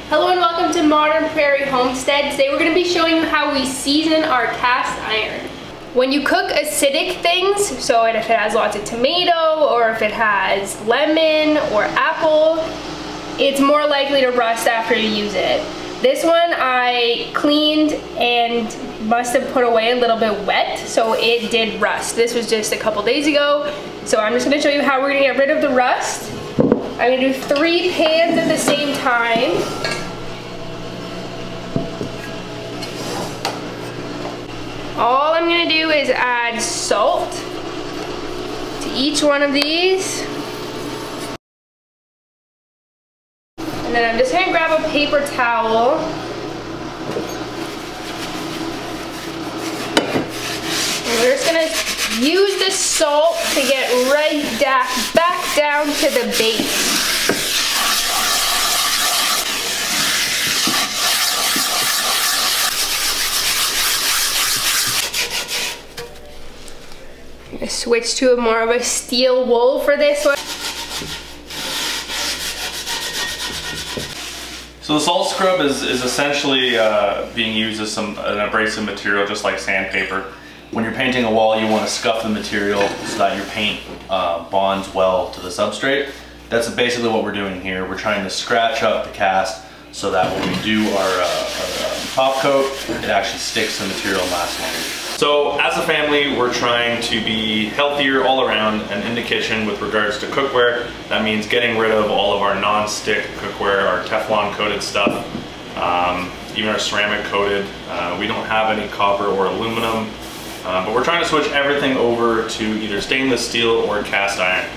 Hello and welcome to Modern Prairie Homestead. Today we're going to be showing you how we season our cast iron. When you cook acidic things, so if it has lots of tomato or if it has lemon or apple, it's more likely to rust after you use it. This one I cleaned and must have put away a little bit wet, so it did rust. This was just a couple days ago, so I'm just going to show you how we're going to get rid of the rust. I'm going to do 3 pans at the same time. All I'm going to do is add salt to each one of these. And then I'm just going to grab a paper towel. And we're just going to use the salt to get right back down to the base. I'm going to switch to more of a steel wool for this one. So the salt scrub is essentially being used as an abrasive material, just like sandpaper. When you're painting a wall, you want to scuff the material so that your paint bonds well to the substrate. That's basically what we're doing here. We're trying to scratch up the cast so that when we do our top coat, it actually sticks to the material and lasts longer. So as a family, we're trying to be healthier all around and in the kitchen with regards to cookware. That means getting rid of all of our non-stick cookware, our Teflon coated stuff, even our ceramic coated. We don't have any copper or aluminum, but we're trying to switch everything over to either stainless steel or cast iron.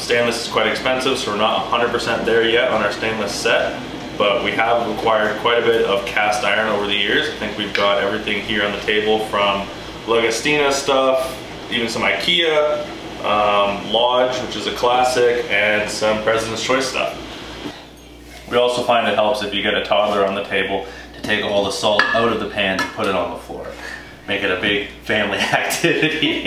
Stainless is quite expensive, so we're not 100% there yet on our stainless set. But we have acquired quite a bit of cast iron over the years. I think we've got everything here on the table from Lagostina stuff, even some IKEA, Lodge, which is a classic, and some President's Choice stuff. We also find it helps if you get a toddler on the table to take all the salt out of the pan and put it on the floor. Make it a big family activity.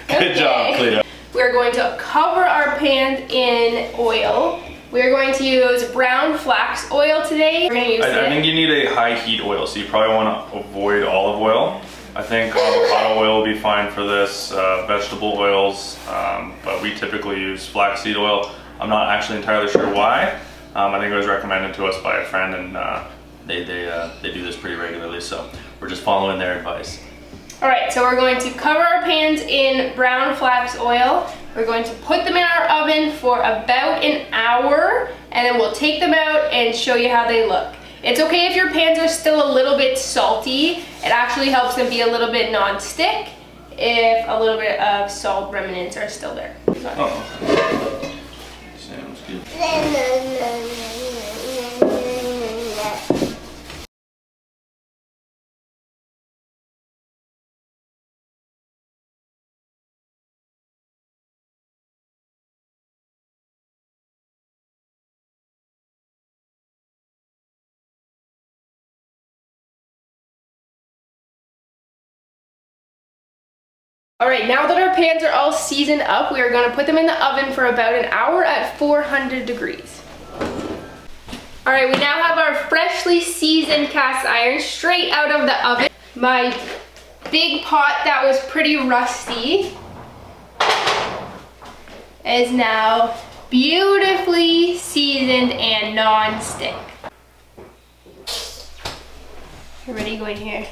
Good job, Cleo. We're going to cover our pans in oil. We're going to use brown flax oil today. We're going to use I think you need a high heat oil, so you probably want to avoid olive oil. I think avocado oil will be fine for this, vegetable oils, but we typically use flaxseed oil. I'm not actually entirely sure why. I think it was recommended to us by a friend, and they do this pretty regularly, so we're just following their advice. Alright, so we're going to cover our pans in brown flax oil. We're going to put them in our oven for about an hour, and then we'll take them out and show you how they look. It's okay if your pans are still a little bit salty. It actually helps them be a little bit non-stick if a little bit of salt remnants are still there. Uh-oh. Sounds good. Alright, now that our pans are all seasoned up, we are going to put them in the oven for about an hour at 400 degrees. Alright, we now have our freshly seasoned cast iron straight out of the oven. My big pot that was pretty rusty is now beautifully seasoned and non-stick. You ready? Go in here.